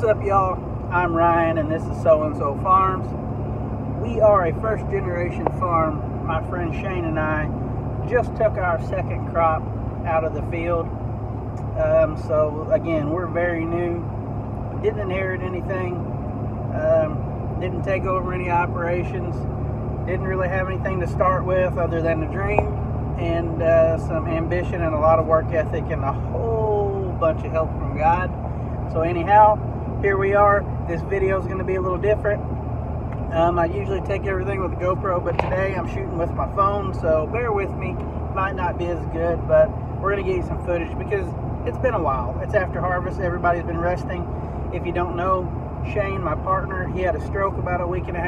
What's up, y'all? I'm Ryan and this is So and So Farms. We are a first generation farm. My friend Shane and I just took our second crop out of the field. So again, we're very new. Didn't inherit anything. Didn't take over any operations. Didn't really have anything to start with other than a dream and some ambition and a lot of work ethic and a whole bunch of help from God. So anyhow, here we are. This video is going to be a little different. I usually take everything with a GoPro, but today I'm shooting with my phone, so bear with me. Might not be as good, but we're going to get you some footage because it's been a while. It's after harvest. Everybody's been resting. If you don't know, Shane, my partner, he had a stroke about a month and a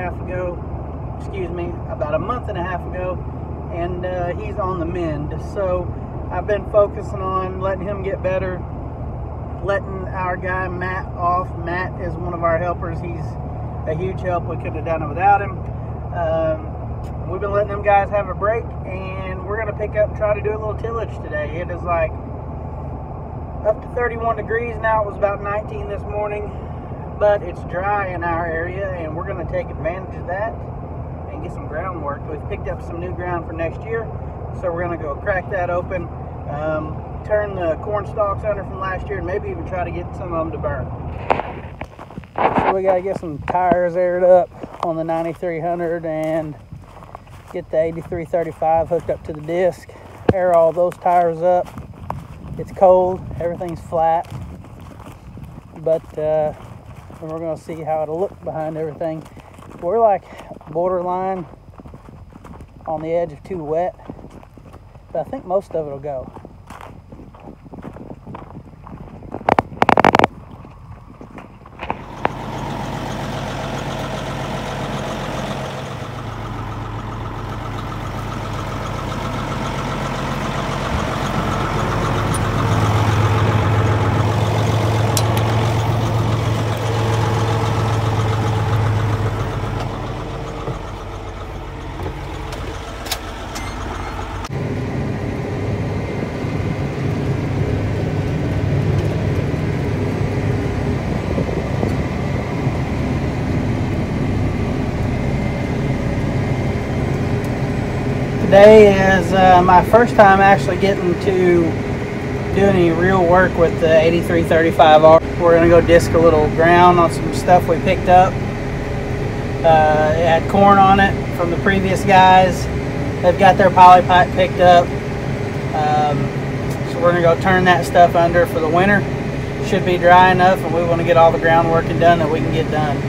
half ago, and he's on the mend. So I've been focusing on letting him get better, letting our guy Matt off. Matt is one of our helpers. He's a huge help. We couldn't have done it without him. We've been letting them guys have a break, and we're going to pick up and try to do a little tillage today. It is like up to 31 degrees now. It was about 19 this morning, but it's dry in our area, and we're going to take advantage of that and get some ground work. We've picked up some new ground for next year, so we're going to go crack that open, turn the corn stalks under from last year, and maybe even try to get some of them to burn. So we got to get some tires aired up on the 9300 and get the 8335 hooked up to the disc, air all those tires up. It's cold, everything's flat, but we're going to see how it'll look behind everything. We're like borderline on the edge of too wet, but I think most of it will go. Today is my first time actually getting to do any real work with the 8335R. We're going to go disc a little ground on some stuff we picked up. It had corn on it from the previous guys. They've got their poly pipe picked up. So we're going to go turn that stuff under for the winter. Should be dry enough, and we want to get all the ground working done that we can get done.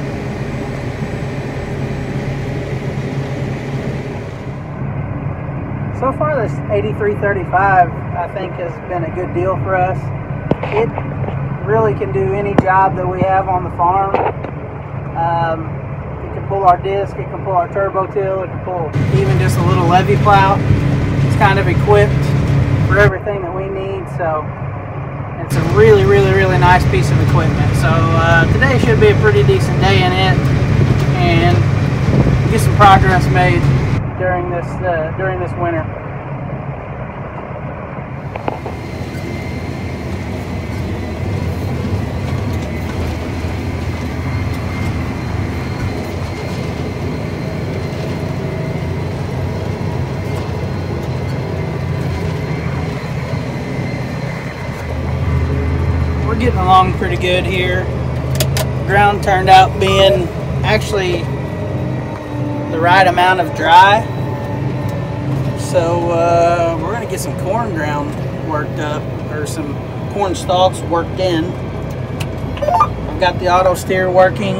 So far, this 8335, I think, has been a good deal for us. It really can do any job that we have on the farm. It can pull our disc, it can pull our turbo till, it can pull even just a little levy plow. It's kind of equipped for everything that we need, so it's a really, really, really nice piece of equipment. So today should be a pretty decent day in it, and get some progress made during this winter. We're getting along pretty good here. The ground turned out being actually the right amount of dry. So we're going to get some corn ground worked up, or some corn stalks worked in. I've got the auto steer working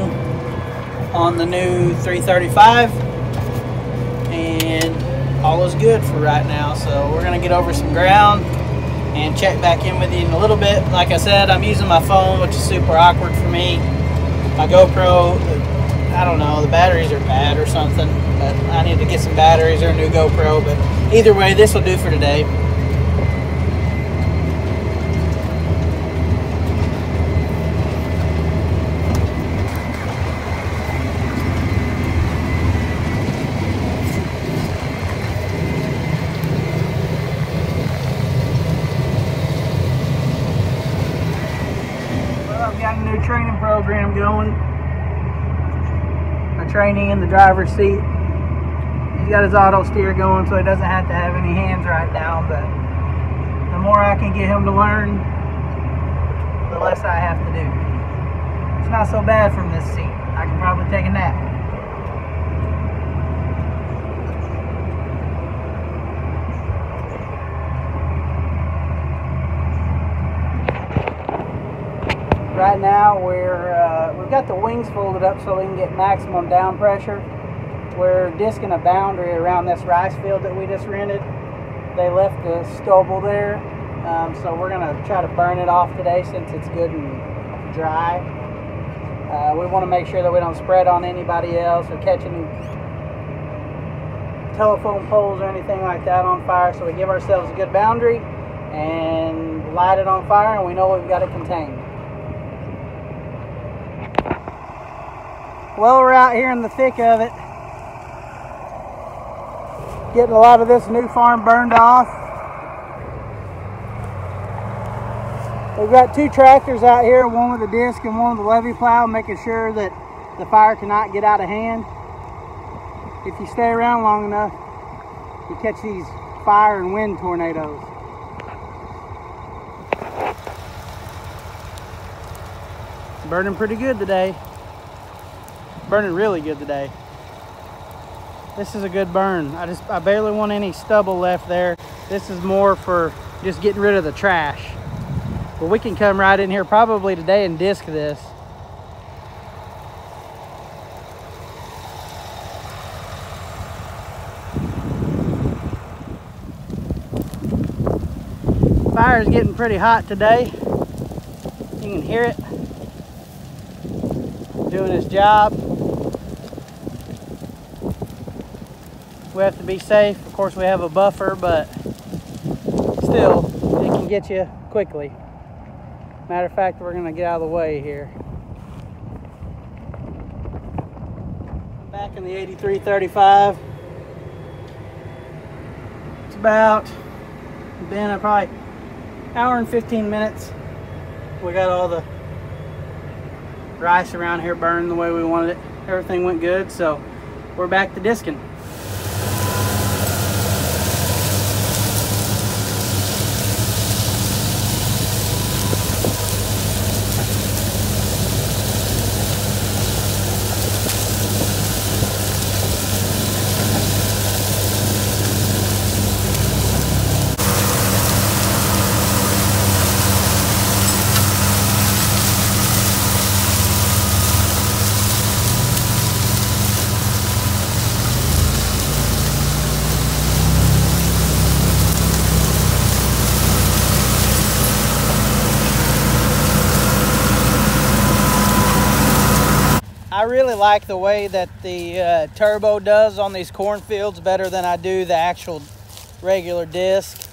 on the new 335, and all is good for right now. So we're going to get over some ground and check back in with you in a little bit. Like I said, I'm using my phone, which is super awkward for me. My GoPro, I don't know, the batteries are bad or something, but I need to get some batteries or a new GoPro. But either way, this will do for today. Well, I've got a new training program steering going. My trainee in the driver's seat. He's got his auto steer going, so he doesn't have to have any hands right now, but the more I can get him to learn, the less I have to do. It's not so bad from this seat. I can probably take a nap. Right now we've got the wings folded up so we can get maximum down pressure. We're disking a boundary around this rice field that we just rented. They left the stubble there, so we're gonna try to burn it off today since it's good and dry. We want to make sure that we don't spread on anybody else or catch any telephone poles or anything like that on fire, so we give ourselves a good boundary and light it on fire, and we know we've got it contained. Well, we're out here in the thick of it, getting a lot of this new farm burned off. We've got two tractors out here, one with a disc and one with a levy plow, making sure that the fire cannot get out of hand. If you stay around long enough, you catch these fire and wind tornadoes. Burning pretty good today. Burning really good today. This is a good burn. I barely want any stubble left there. This is more for just getting rid of the trash. But we can come right in here probably today and disc this. Fire's getting pretty hot today. You can hear it doing its job. We have to be safe. Of course, we have a buffer, but still, it can get you quickly. Matter of fact, we're gonna get out of the way here. Back in the 8335. It's about been probably hour and 15 minutes. We got all the rice around here burned the way we wanted it. Everything went good, so we're back to disking. I really like the way that the turbo does on these cornfields better than I do the actual regular disc.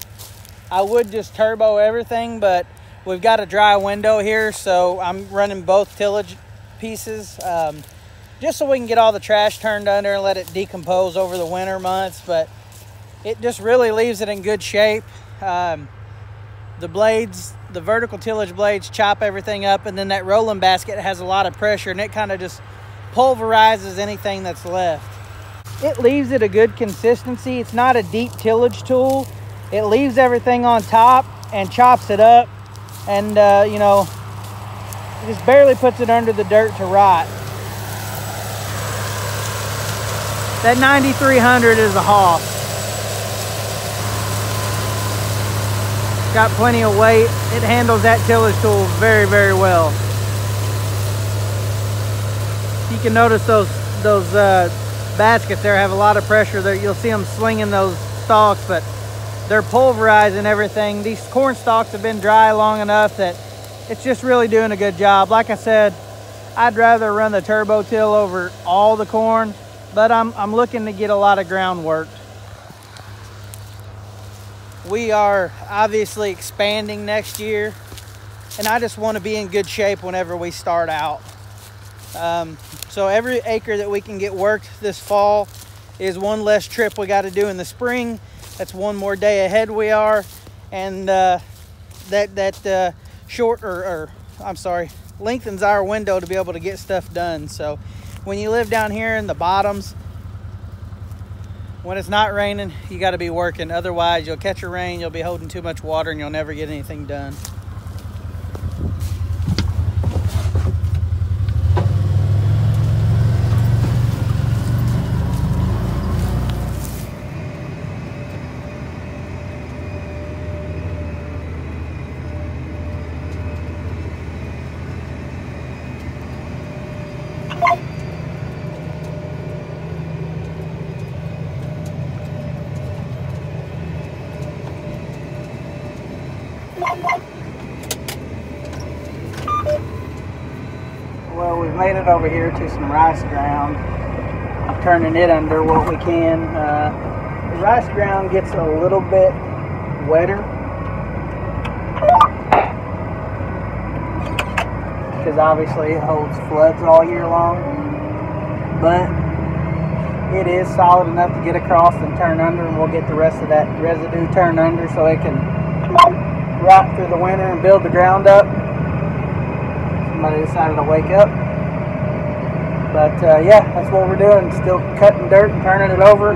I would just turbo everything, but we've got a dry window here, so I'm running both tillage pieces just so we can get all the trash turned under and let it decompose over the winter months, but it just really leaves it in good shape. The blades, the vertical tillage blades chop everything up, and then that rolling basket has a lot of pressure and it kind of just pulverizes anything that's left. It leaves it a good consistency. It's not a deep tillage tool. It leaves everything on top and chops it up, and you know, it just barely puts it under the dirt to rot. That 9300 is a hoss. Got plenty of weight. It handles that tillage tool very, very well. You can notice those baskets there have a lot of pressure. There, you'll see them slinging those stalks, but they're pulverizing everything. These corn stalks have been dry long enough that it's just really doing a good job. Like I said, I'd rather run the turbo till over all the corn, but I'm looking to get a lot of ground worked. We are obviously expanding next year, and I just want to be in good shape whenever we start out. So every acre that we can get worked this fall is one less trip we got to do in the spring. That's one more day ahead we are, and lengthens our window to be able to get stuff done. So when you live down here in the bottoms, when it's not raining, you got to be working. Otherwise, you'll catch a rain, you'll be holding too much water, and you'll never get anything done. Well, we've made it over here to some rice ground. I'm turning it under what we can. The rice ground gets a little bit wetter because obviously it holds floods all year long, but it is solid enough to get across and turn under, and we'll get the rest of that residue turned under so it can rot through the winter and build the ground up. Somebody decided to wake up. But yeah, that's what we're doing. Still cutting dirt and turning it over.